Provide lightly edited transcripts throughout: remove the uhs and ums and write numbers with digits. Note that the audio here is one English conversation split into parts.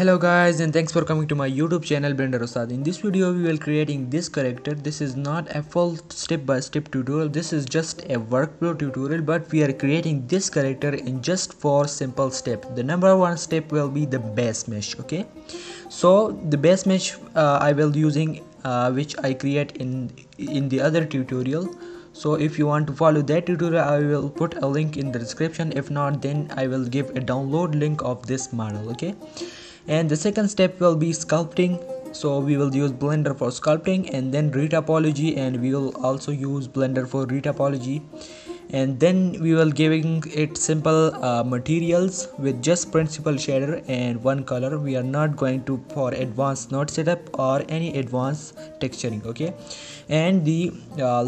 Hello guys, and thanks for coming to my YouTube channel Blender Ustad. In this video we will creating this character. This is not a full step-by-step tutorial. This is just a workflow tutorial, but we are creating this character in just 4 simple steps. The number one step will be the base mesh. Okay, so the base mesh I will using which I create in the other tutorial. So if you want to follow that tutorial, I will put a link in the description. If not, then I will give a download link of this model. Okay, and the second step will be sculpting. So we will use Blender for sculpting, and then retopology, and we will also use Blender for retopology, and then we will giving it simple materials with just principal shader and one color. We are not going to for advanced node setup or any advanced texturing. Okay, and the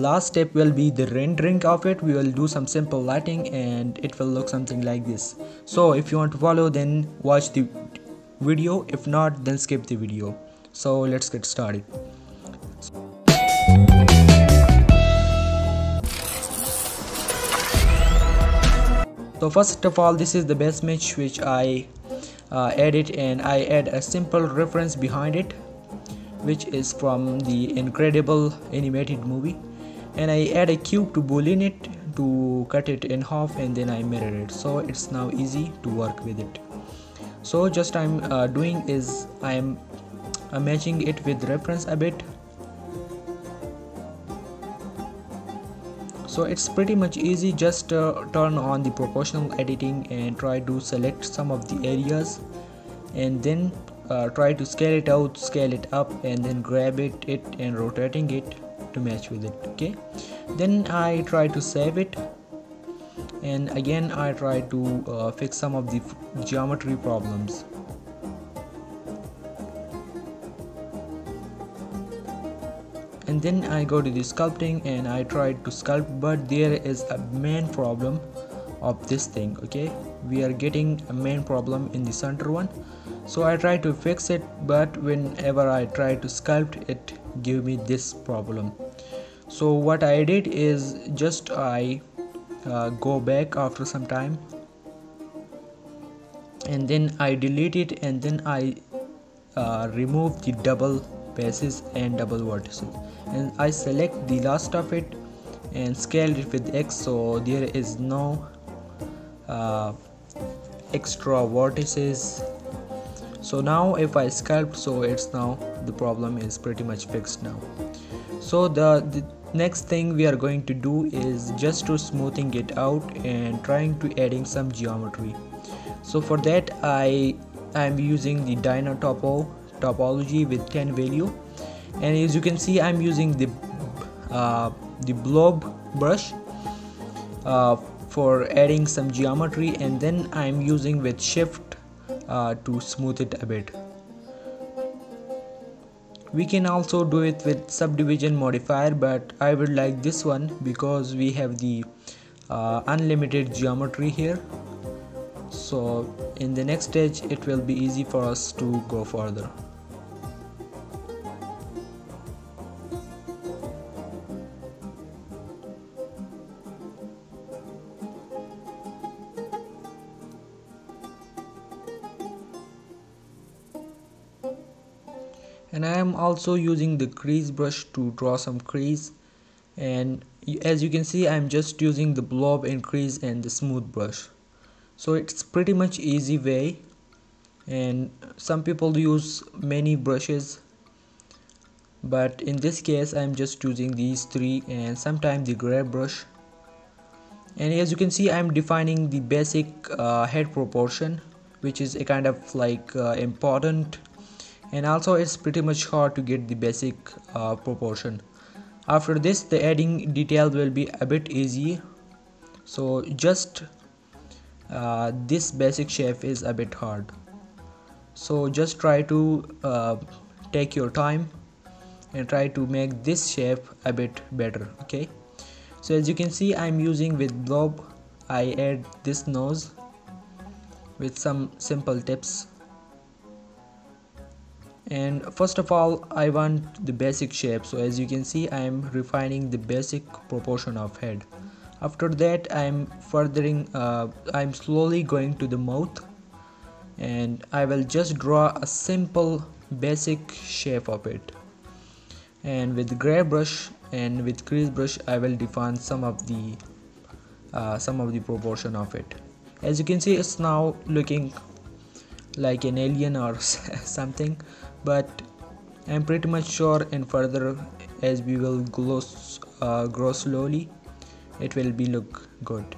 last step will be the rendering of it. We will do some simple lighting and it will look something like this. So if you want to follow, then watch the video. If not, then skip the video. So let's get started. So first of all, this is the base mesh which I edit, and I add a simple reference behind it, which is from the incredible animated movie, and I add a cube to boolean it to cut it in half, and then I mirror it, so it's now easy to work with it. So just I'm doing is I'm matching it with reference a bit. So it's pretty much easy. Just turn on the proportional editing and try to select some of the areas, and then try to scale it out, scale it up, and then grab it and rotating it to match with it. Okay, then I try to save it, and again I try to fix some of the geometry problems. And then I go to the sculpting and I try to sculpt, but there is a main problem of this thing. Okay, we are getting a main problem in the center one, so I try to fix it, but whenever I try to sculpt it, give me this problem. So what I did is just I go back after some time, and then I delete it, and then I remove the double bases and double vertices, and I select the last of it and scale it with X, so there is no extra vertices. So now if I sculpt, so it's now the problem is pretty much fixed now. So the next thing we are going to do is just to smoothing it out and trying to adding some geometry. So for that I am using the topology with 10 value, and as you can see I'm using the blob brush for adding some geometry, and then I'm using with shift to smooth it a bit. We can also do it with subdivision modifier, but I would like this one because we have the unlimited geometry here. So in the next stage it will be easy for us to go further. And I am also using the crease brush to draw some crease, and as you can see I'm just using the blob and crease and the smooth brush. So it's pretty much easy way, and some people use many brushes, but in this case I'm just using these three and sometimes the grab brush. And as you can see I'm defining the basic head proportion, which is a kind of like important, and also it's pretty much hard to get the basic proportion. After this the adding detail will be a bit easy. So just this basic shape is a bit hard, so just try to take your time and try to make this shape a bit better. Okay, so as you can see I'm using with blob. I add this nose with some simple tips, and first of all I want the basic shape. So as you can see I am refining the basic proportion of head. After that I'm slowly going to the mouth, and I will just draw a simple basic shape of it, and with gray brush and with crease brush I will define some of the proportion of it. As you can see, it's now looking like an alien or something, but I'm pretty much sure in further as we will grow slowly, it will be look good.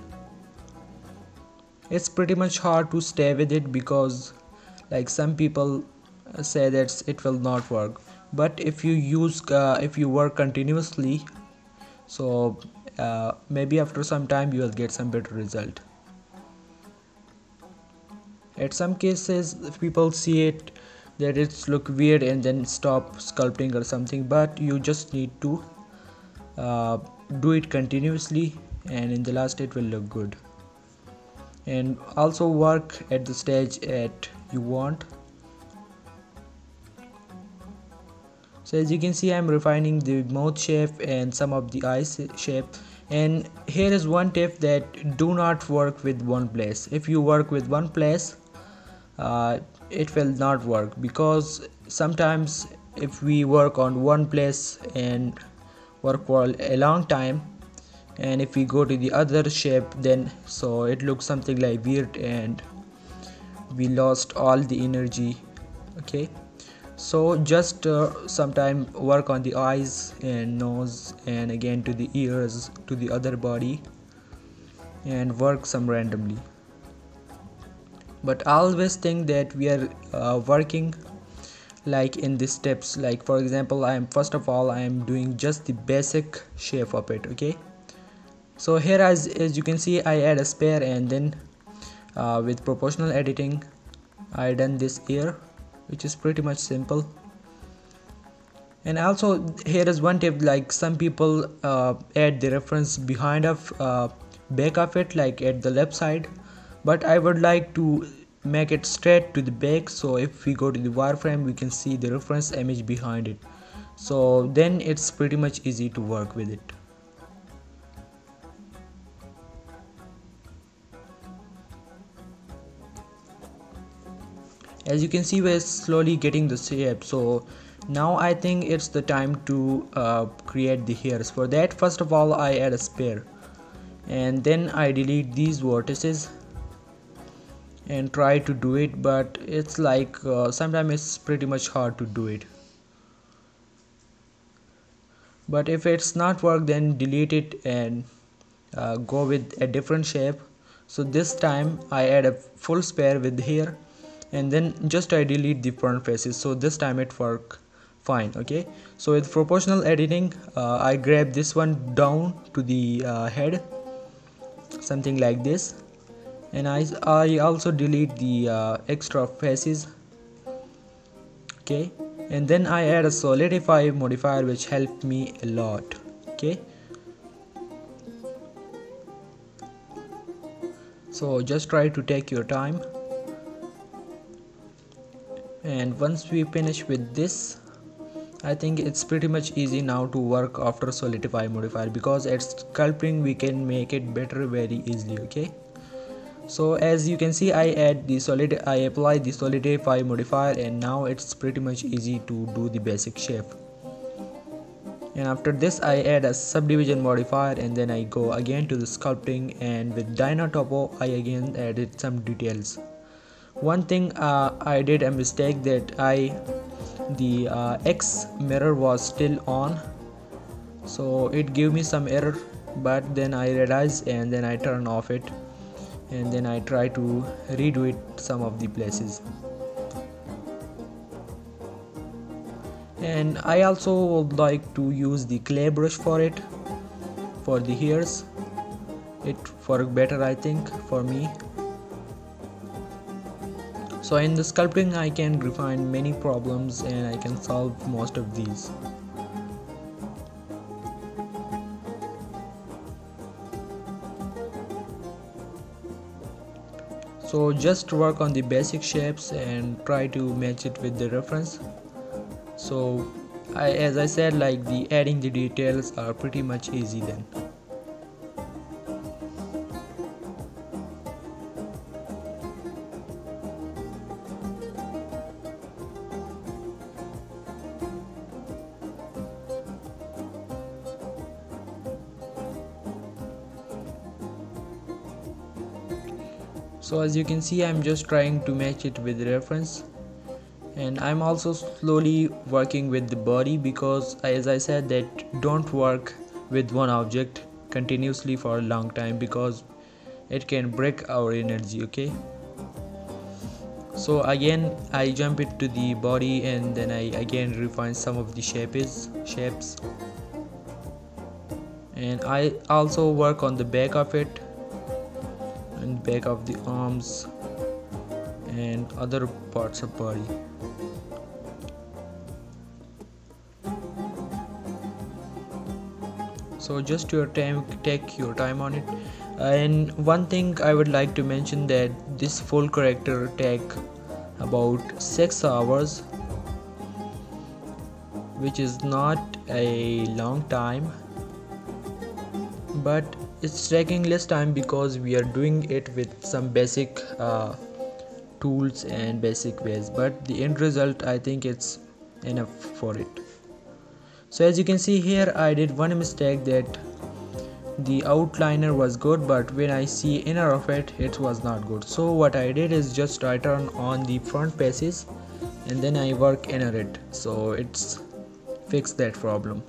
It's pretty much hard to stay with it because like some people say that it will not work, but if you work continuously, so maybe after some time you will get some better result. At some cases people see it that it's look weird and then stop sculpting or something, but you just need to do it continuously, and in the last it will look good. And also work at the stage at you want. So as you can see, I'm refining the mouth shape and some of the eyes shape. And here is one tip, that do not work with one place. If you work with one place, it will not work, because sometimes if we work on one place and work for a long time, and if we go to the other shape, then so it looks something like weird and we lost all the energy. Okay, so just sometime work on the eyes and nose, and again to the ears, to the other body, and work some randomly. But always think that we are working like in these steps. Like for example, first of all I am doing just the basic shape of it. Okay, so here as you can see, I add a sphere, and then with proportional editing I done this ear, which is pretty much simple. And also here is one tip, like some people add the reference behind of back of it, like at the left side, but I would like to make it straight to the back. So if we go to the wireframe, we can see the reference image behind it, so then it's pretty much easy to work with it. As you can see, we're slowly getting the shape. So now I think it's the time to create the hairs. For that, first of all I add a sphere, and then I delete these vertices and try to do it, but it's like sometimes it's pretty much hard to do it. But if it's not work, then delete it and go with a different shape. So this time I add a full sphere with here, and then just I delete the front faces, so this time it work fine. Okay, so with proportional editing I grab this one down to the head, something like this, and I also delete the extra faces. Okay, and then I add a solidify modifier, which helped me a lot. Okay, so just try to take your time, and once we finish with this, I think it's pretty much easy now to work after solidify modifier, because at sculpting we can make it better very easily. Okay, so as you can see, I apply the solidify modifier, and now it's pretty much easy to do the basic shape. And after this I add a subdivision modifier, and then I go again to the sculpting, and with Dyna Topo I again added some details. One thing I did a mistake, that the X mirror was still on, so it gave me some error, but then I realized, and then I turn off it, and then I try to redo it some of the places. And I also would like to use the clay brush for it, for the hairs. It worked better, I think, for me. So in the sculpting I can refine many problems, and I can solve most of these. So just work on the basic shapes and try to match it with the reference. So as I said, like the adding the details are pretty much easy then. So as you can see, I'm just trying to match it with reference, and I'm also slowly working with the body, because as I said that don't work with one object continuously for a long time, because it can break our energy. Okay, so again I jump into the body, and then I again refine some of the shapes, and I also work on the back of it and back of the arms and other parts of body. So just take your time on it. And one thing I would like to mention, that this full character take about 6 hours, which is not a long time, but it's taking less time because we are doing it with some basic tools and basic ways, but the end result, I think it's enough for it. So as you can see here, I did one mistake, that the outliner was good, but when I see inner of it, it was not good. So what I did is just I turn on the front pages and then I work inner it, so it's fixed that problem.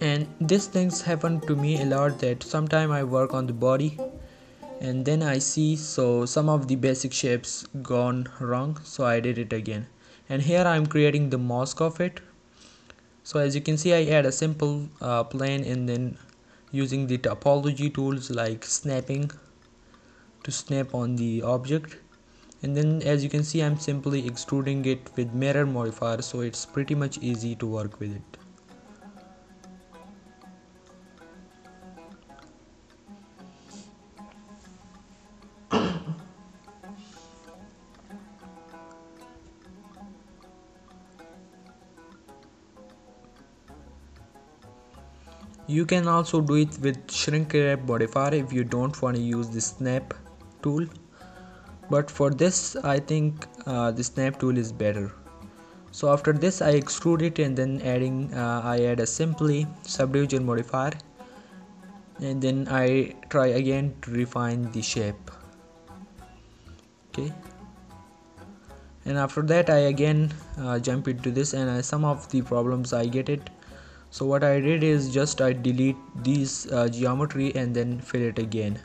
And these things happen to me a lot, that sometime I work on the body and then I see so some of the basic shapes gone wrong, so I did it again. And here I'm creating the mask of it. So as you can see, I add a simple plane, and then using the topology tools like snapping to snap on the object. And then as you can see, I'm simply extruding it with mirror modifier, so it's pretty much easy to work with it. You can also do it with shrink wrap modifier if you don't want to use the snap tool, but for this I think the snap tool is better. So after this I extrude it, and then I add a simply subdivision modifier, and then I try again to refine the shape. Okay, and after that I again jump into this, and some of the problems I get it. So what I did is just I delete these geometry and then fill it again.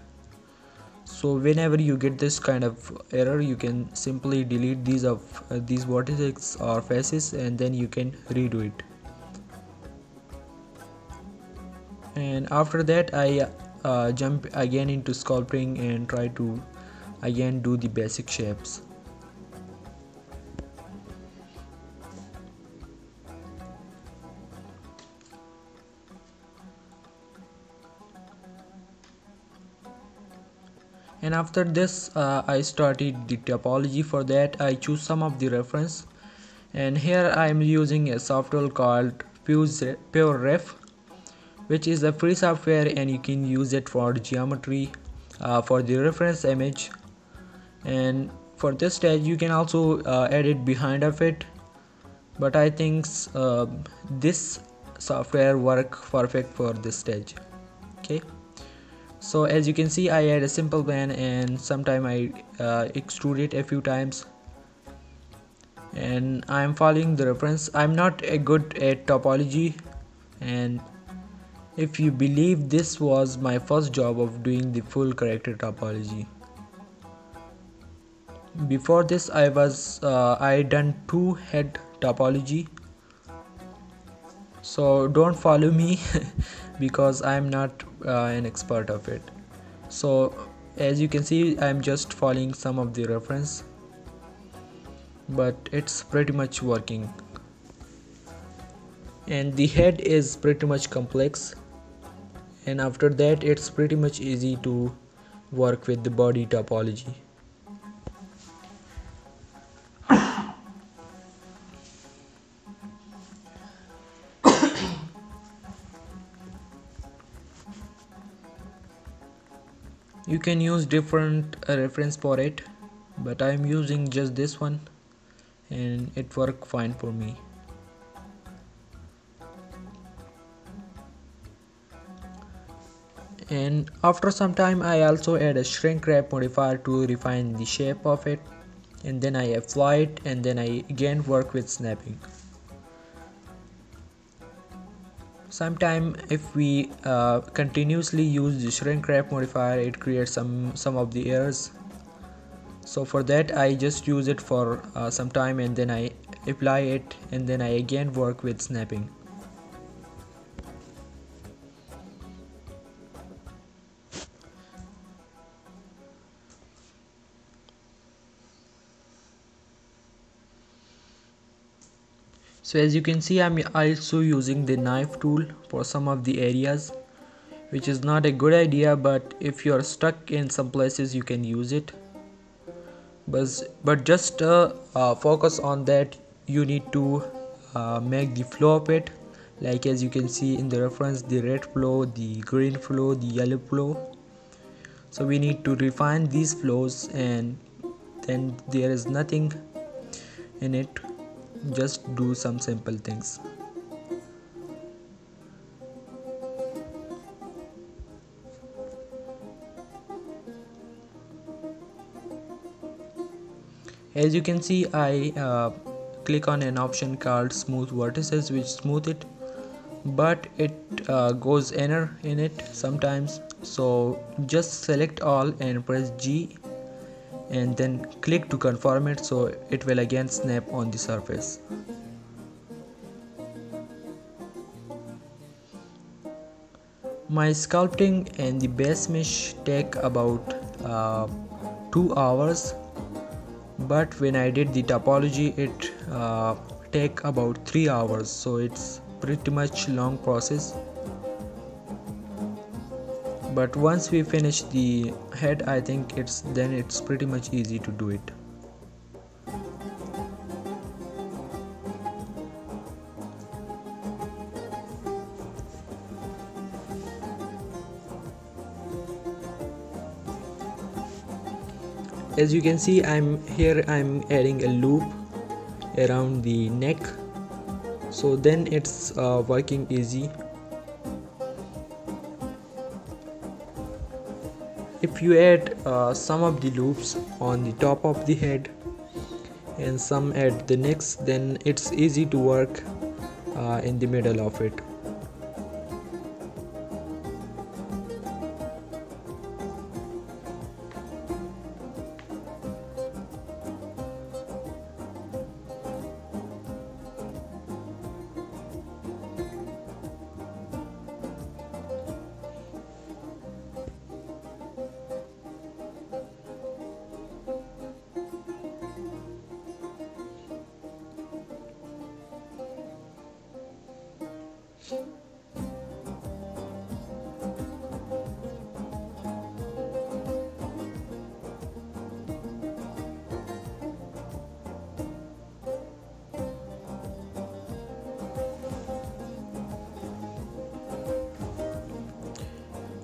So whenever you get this kind of error, you can simply delete these vertices or faces, and then you can redo it. And after that I jump again into sculpting and try to again do the basic shapes. And after this I started the topology. For that I choose some of the reference, and here I am using a software called PureRef, which is a free software, and you can use it for geometry for the reference image. And for this stage you can also edit behind of it, but I think this software work perfect for this stage. Okay, so as you can see, I add a simple plan, and sometime I extrude it a few times, and I am following the reference. I'm not a good at topology, and if you believe, this was my first job of doing the full character topology. Before this I done 2 head topology, so don't follow me because I'm not an expert of it. So as you can see, I'm just following some of the reference, but it's pretty much working. And the head is pretty much complex, and after that it's pretty much easy to work with the body topology. You can use different reference for it, but I am using just this one, and it worked fine for me. And after some time I also add a shrink wrap modifier to refine the shape of it, and then I apply it, and then I again work with snapping. Sometime if we continuously use the shrink wrap modifier, it creates some of the errors. So for that I just use it for some time, and then I apply it, and then I again work with snapping. So as you can see, I'm also using the knife tool for some of the areas, which is not a good idea, but if you're stuck in some places you can use it. But just focus on that. You need to make the flow of it, like as you can see in the reference, the red flow, the green flow, the yellow flow. So we need to refine these flows, and then there is nothing in it, just do some simple things. As you can see, I click on an option called smooth vertices, which smooth it, but it goes error in it sometimes. So just select all and press G, and then click to confirm it, so it will again snap on the surface. My sculpting and the base mesh take about 2 hours, but when I did the topology it take about 3 hours, so it's pretty much long process. But once we finish the head, I think it's pretty much easy to do it. As you can see, I'm adding a loop around the neck, so then it's working easy. If you add some of the loops on the top of the head and some at the necks, then it's easy to work in the middle of it.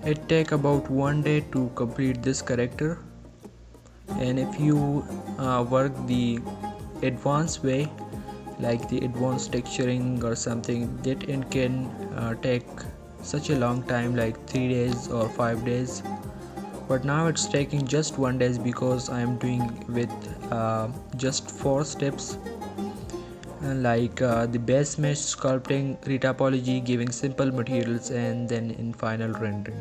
It takes about 1 day to complete this character, and if you work the advanced way, like the advanced texturing or something, that it can take such a long time, like 3 days or 5 days. But now it's taking just 1 day because I am doing with just 4 steps, like the base mesh, sculpting, retopology, giving simple materials, and then in final rendering.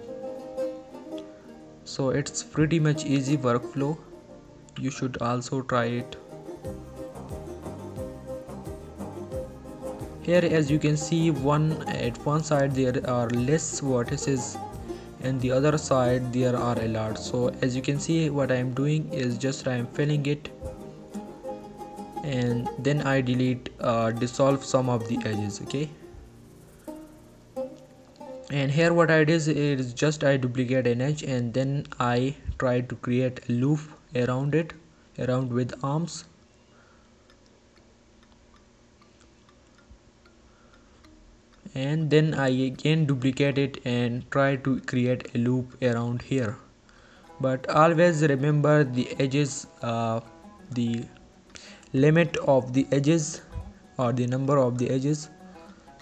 So it's pretty much easy workflow. You should also try it. Here, as you can see, at one side there are less vertices, and the other side there are a lot. So as you can see, what I am doing is just I am filling it, and then I dissolve some of the edges. Okay, and here what I did is just I duplicate an edge, and then I try to create a loop around it, around with arms. And then I again duplicate it and try to create a loop around here. But always remember the edges, the limit of the edges or the number of the edges,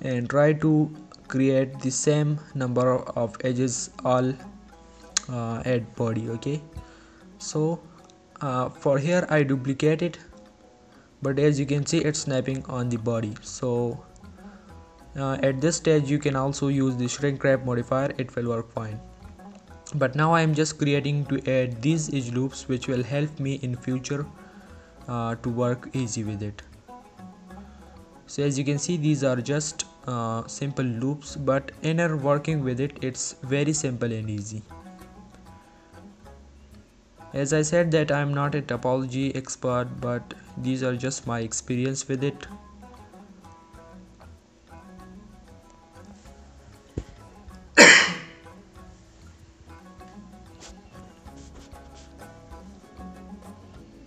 and try to create the same number of edges all add body. Okay, so for here I duplicate it, but as you can see it's snapping on the body. So at this stage you can also use the shrink wrap modifier, it will work fine. But now I am just creating to add these edge loops which will help me in future to work easy with it. So as you can see, these are just simple loops, but inner working with it, it's very simple and easy. As I said that I am not a topology expert, but these are just my experience with it.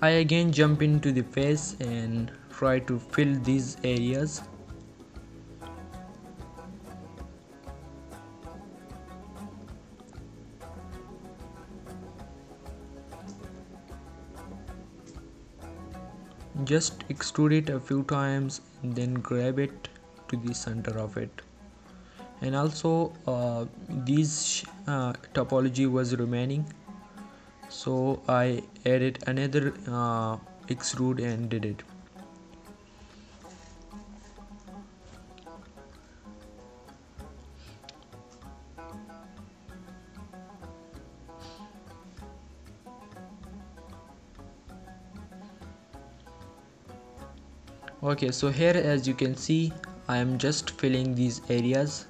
I again jump into the face and try to fill these areas. Just extrude it a few times and then grab it to the center of it. And also these topology was remaining, so I added another extrude and did it. Okay, so here as you can see I am just filling these areas.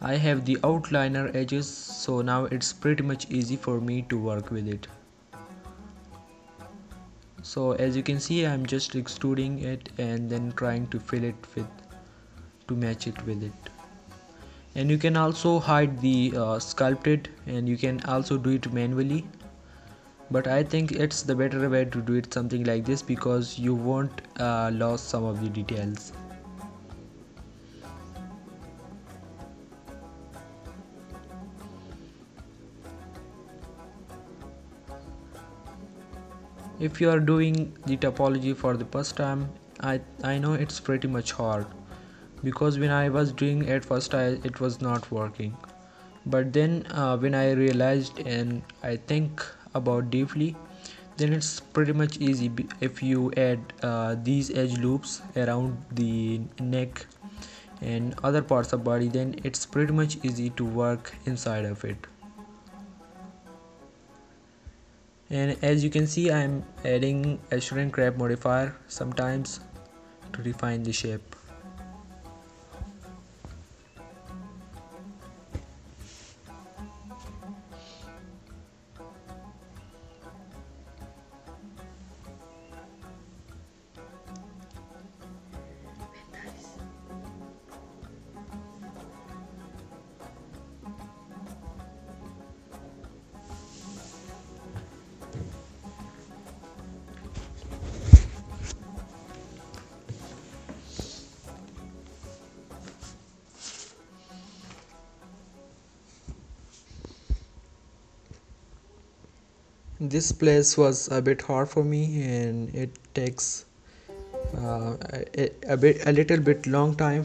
I have the outliner edges, so now it's pretty much easy for me to work with it. So as you can see I'm just extruding it and then trying to fill it with to match it with it. And you can also hide the sculpted, and you can also do it manually, but I think it's the better way to do it something like this because you won't lose some of the details. If you are doing the topology for the first time, I know it's pretty much hard, because when I was doing at first it was not working. But then when I realized and I think about deeply, then it's pretty much easy. If you add these edge loops around the neck and other parts of body, then it's pretty much easy to work inside of it. And as you can see I'm adding a shrink wrap modifier sometimes to refine the shape. This place was a bit hard for me and it takes a little bit long time,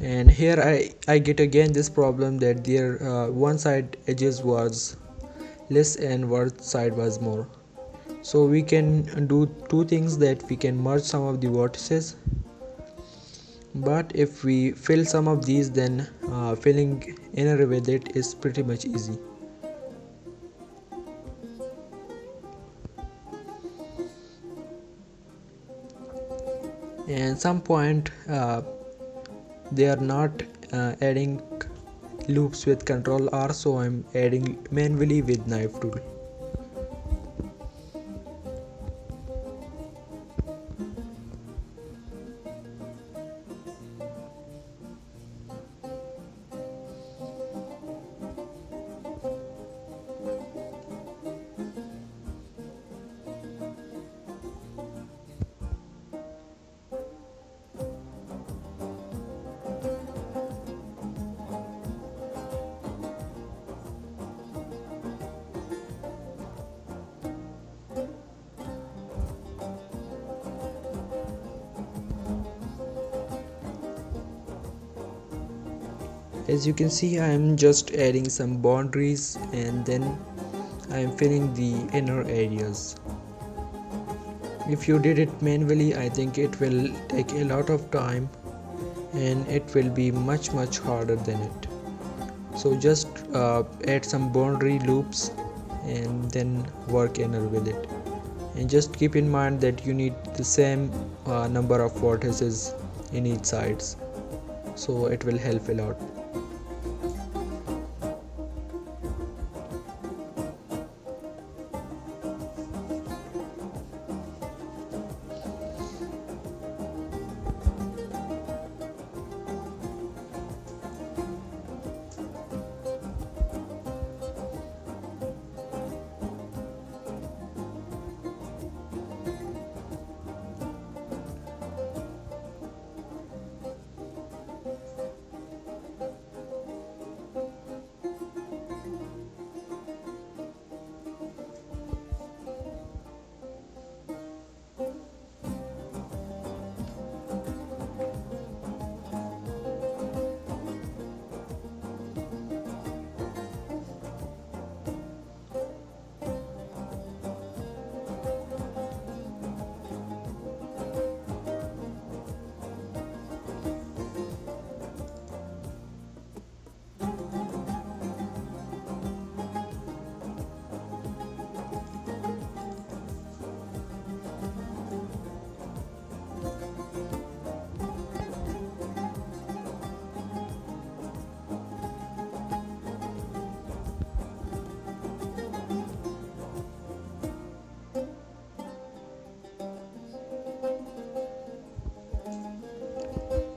and here I get again this problem that their one side edges was less and one side was more. So we can do two things, that we can merge some of the vertices, but if we fill some of these, then filling inner with it is pretty much easy. And some point they are not adding loops with ctrl R, so I'm adding manually with knife tool. As you can see, I am just adding some boundaries and then I am filling the inner areas. If you did it manually, I think it will take a lot of time and it will be much harder than it. So just add some boundary loops and then work inner with it, and just keep in mind that you need the same number of vertices in each sides, so it will help a lot.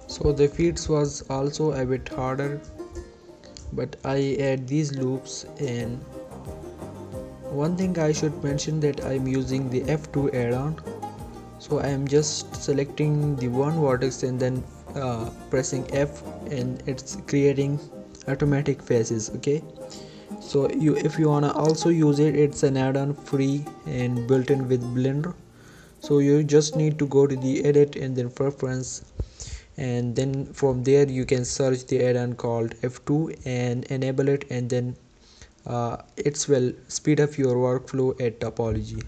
So the feeds was also a bit harder, but I add these loops. And one thing I should mention that I'm using the F2 add-on. So I am just selecting the one vertex and then pressing F, and it's creating automatic faces. Okay, so if you wanna also use it, it's an add-on free and built in with Blender. So you just need to go to the edit and then preference, and then from there you can search the add-on called F2 and enable it, and then it will speed up your workflow at topology.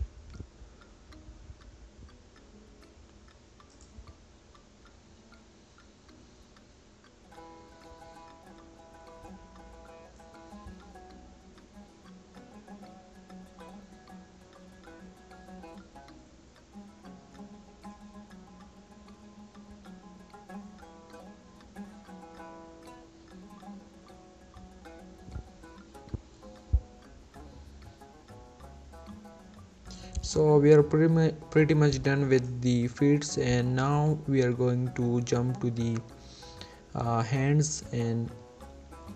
So we are pretty much done with the feeds, and now we are going to jump to the hands, and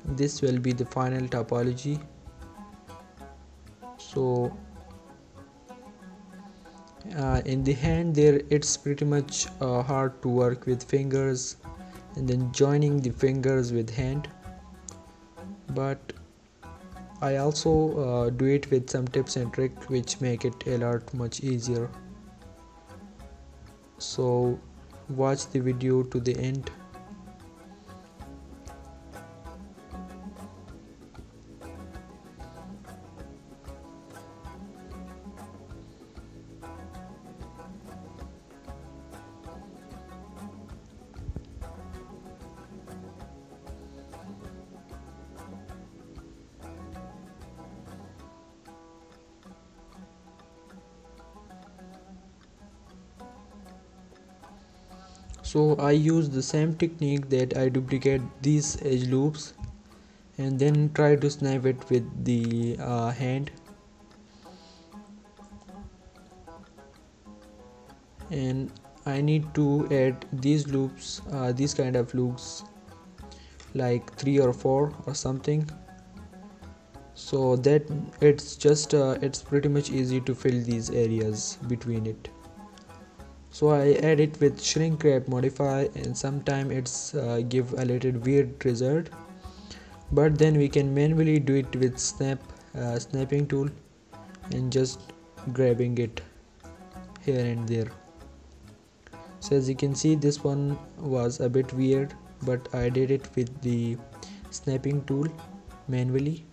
this will be the final topology. So in the hand there, it's pretty much hard to work with fingers and then joining the fingers with hand, but I also do it with some tips and tricks which make it a lot much easier. So watch the video to the end. So I use the same technique that I duplicate these edge loops and then try to snap it with the hand, and I need to add these loops, these kind of loops, like 3 or 4 or something, so that it's pretty much easy to fill these areas between it. So I add it with shrink wrap modifier, and sometimes it's give a little weird result, but then we can manually do it with snapping tool and just grabbing it here and there. So as you can see, this one was a bit weird, but I did it with the snapping tool manually,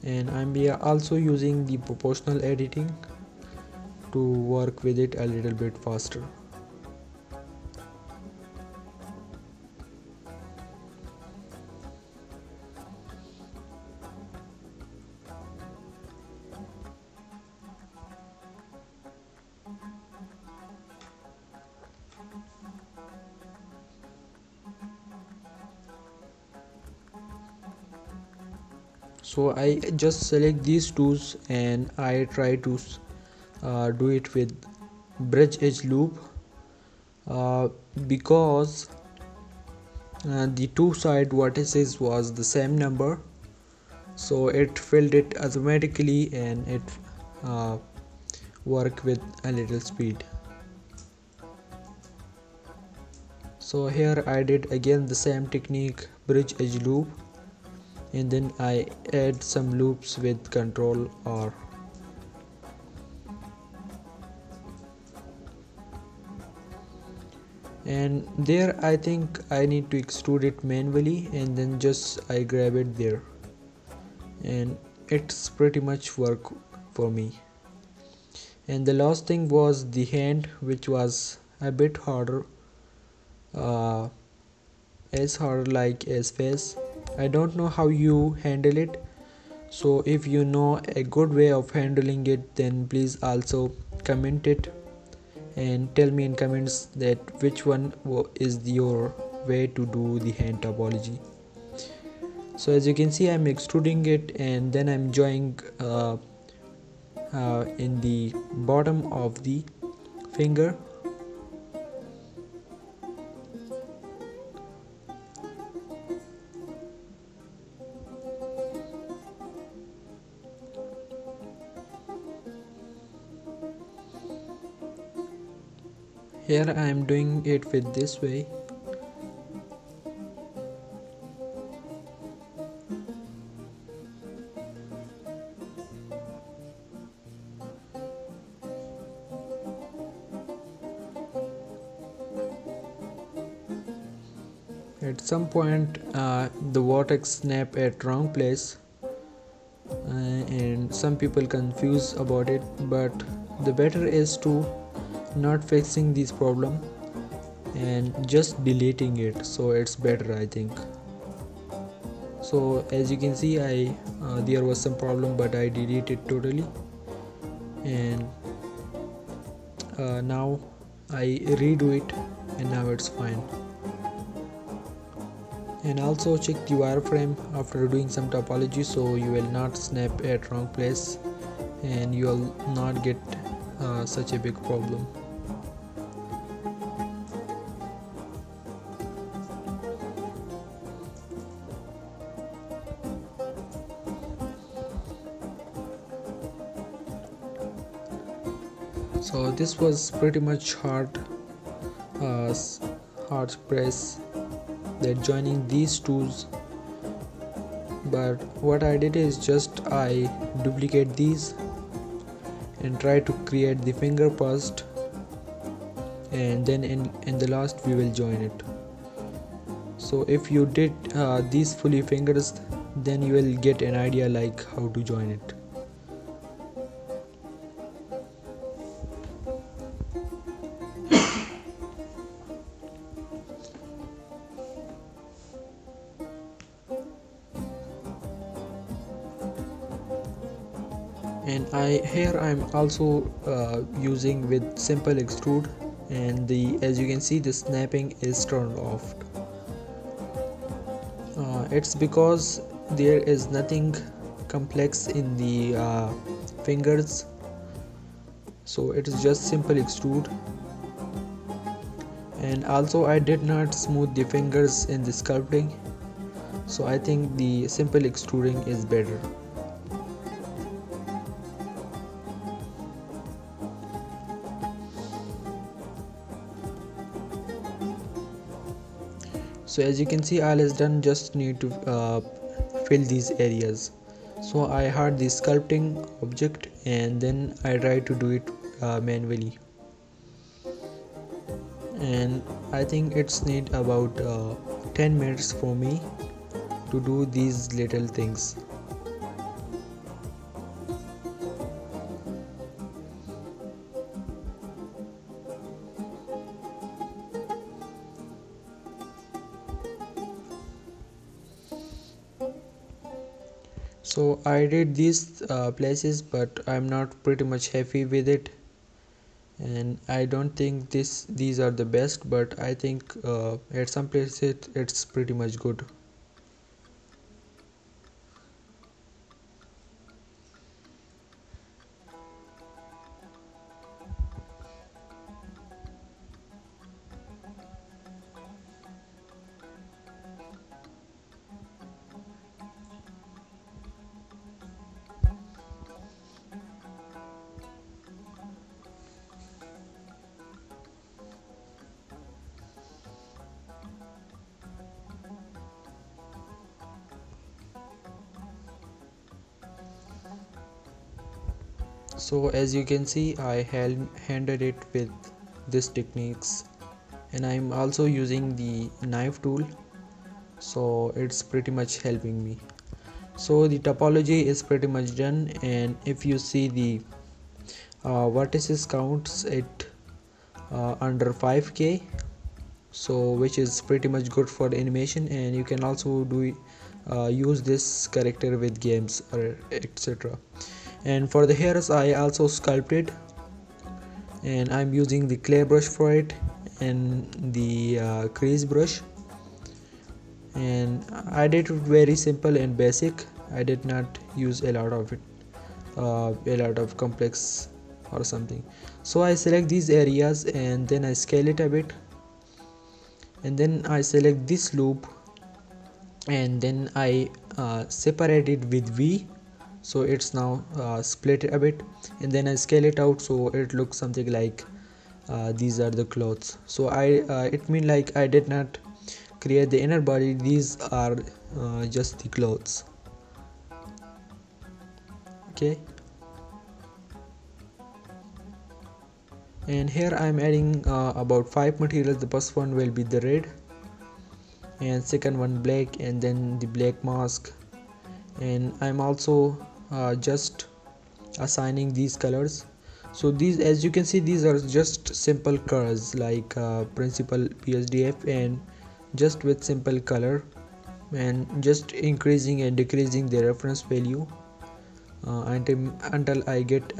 and I'm also using the proportional editing to work with it a little bit faster. So I just select these tools and I try to do it with bridge edge loop, because the two side vertices was the same number, so it filled it automatically and it work with a little speed. So here I did again the same technique, bridge edge loop, and then I add some loops with ctrl R. And there I think I need to extrude it manually, and then just I grab it there, and it's pretty much work for me. And the last thing was the hand, which was a bit harder, as hard like as face. I don't know how you handle it, so if you know a good way of handling it, then please also comment it and tell me in comments that which one is your way to do the hand topology. So as you can see, I'm extruding it and then I'm joining in the bottom of the finger. Here I am doing it with this way. At some point the vertex snap at wrong place, and some people confuse about it, but the better is to not fixing this problem and just deleting it, so it's better I think. So as you can see, I there was some problem, but I deleted totally, and now I redo it and now it's fine. And also check the wireframe after doing some topology, so you will not snap at wrong place and you will not get such a big problem. So this was pretty much hard press, that joining these tools, but what I did is just I duplicate these and try to create the finger first, and then in the last we will join it. So if you did these fully fingers, then you will get an idea like how to join it. And here I'm also using with simple extrude, and as you can see, the snapping is turned off. It's because there is nothing complex in the fingers, so it is just simple extrude. And also I did not smooth the fingers in the sculpting, so I think the simple extruding is better. So as you can see, all is done, just need to fill these areas. So I had the sculpting object and then I try to do it manually. and I think it's need about 10 minutes for me to do these little things. So I did these places, but I'm not pretty much happy with it, and I don't think these are the best, but I think at some places it's pretty much good. So as you can see, I handled it with these techniques, and I'm also using the knife tool, so it's pretty much helping me. So the topology is pretty much done, and if you see the vertices counts it under 5k, so which is pretty much good for the animation, and you can also use this character with games or etc. And for the hairs I also sculpted, and I'm using the clay brush for it and the crease brush, and I did it very simple and basic. I did not use a lot of it, a lot of complex or something. So I select these areas and then I scale it a bit, and then I select this loop, and then I separate it with V, so it's now split a bit, and then I scale it out so it looks something like these are the clothes. So it mean like I did not create the inner body, these are just the clothes. Okay, and here I'm adding about 5 materials. The first one will be the red, and second one black, and then the black mask, and I'm also just assigning these colors. So these, as you can see, these are just simple colors like principal PSDF, and just with simple color, and just increasing and decreasing the reference value until I get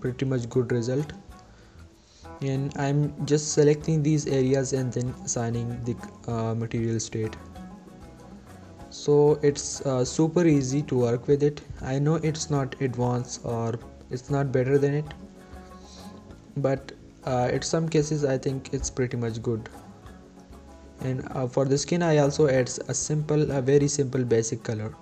pretty much good result. And I'm just selecting these areas and then assigning the material state. So it's super easy to work with it. I know it's not advanced or it's not better than it, but in some cases I think it's pretty much good. And for the skin I also add a very simple basic color.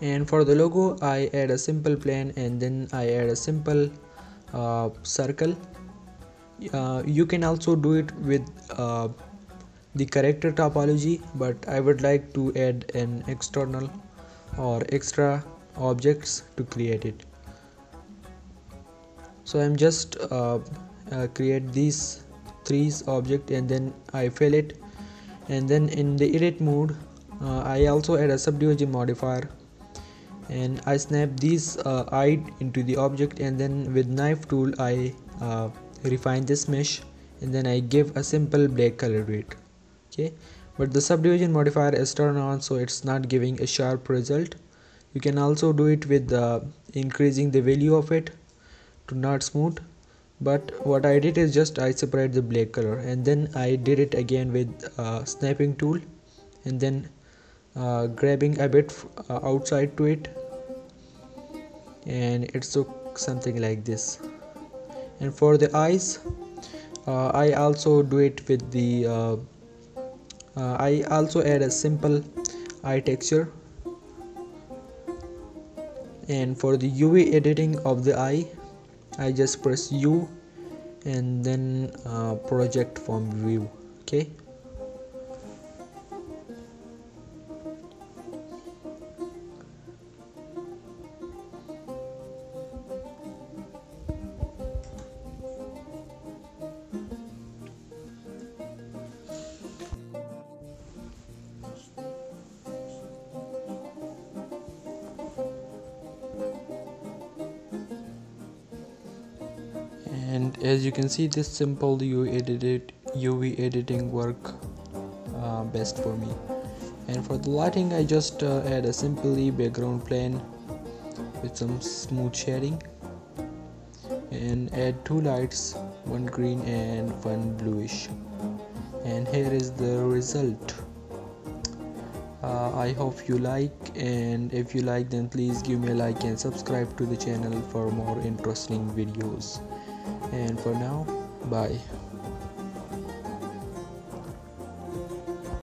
And for the logo I add a simple plane, and then I add a simple circle. You can also do it with the character topology, but I would like to add an external or extra objects to create it. So I'm just create these three object, and then I fill it, and then in the edit mode I also add a subdivision modifier, and I snap these eye into the object, and then with knife tool I refine this mesh, and then I give a simple black color to it. Okay, but the subdivision modifier is turned on, so it's not giving a sharp result. You can also do it with increasing the value of it to not smooth, but what I did is just I separate the black color, and then I did it again with snapping tool, and then grabbing a bit outside to it, and it looks something like this. And for the eyes I also do it with the I also add a simple eye texture, and for the UV editing of the eye I just press U, and then project from view. Okay, and as you can see, this simple UV editing work best for me. And for the lighting, I just add a simply background plane with some smooth shading and add two lights, one green and one bluish, and here is the result. I hope you like, and if you like, then please give me a like and subscribe to the channel for more interesting videos. And for now, bye.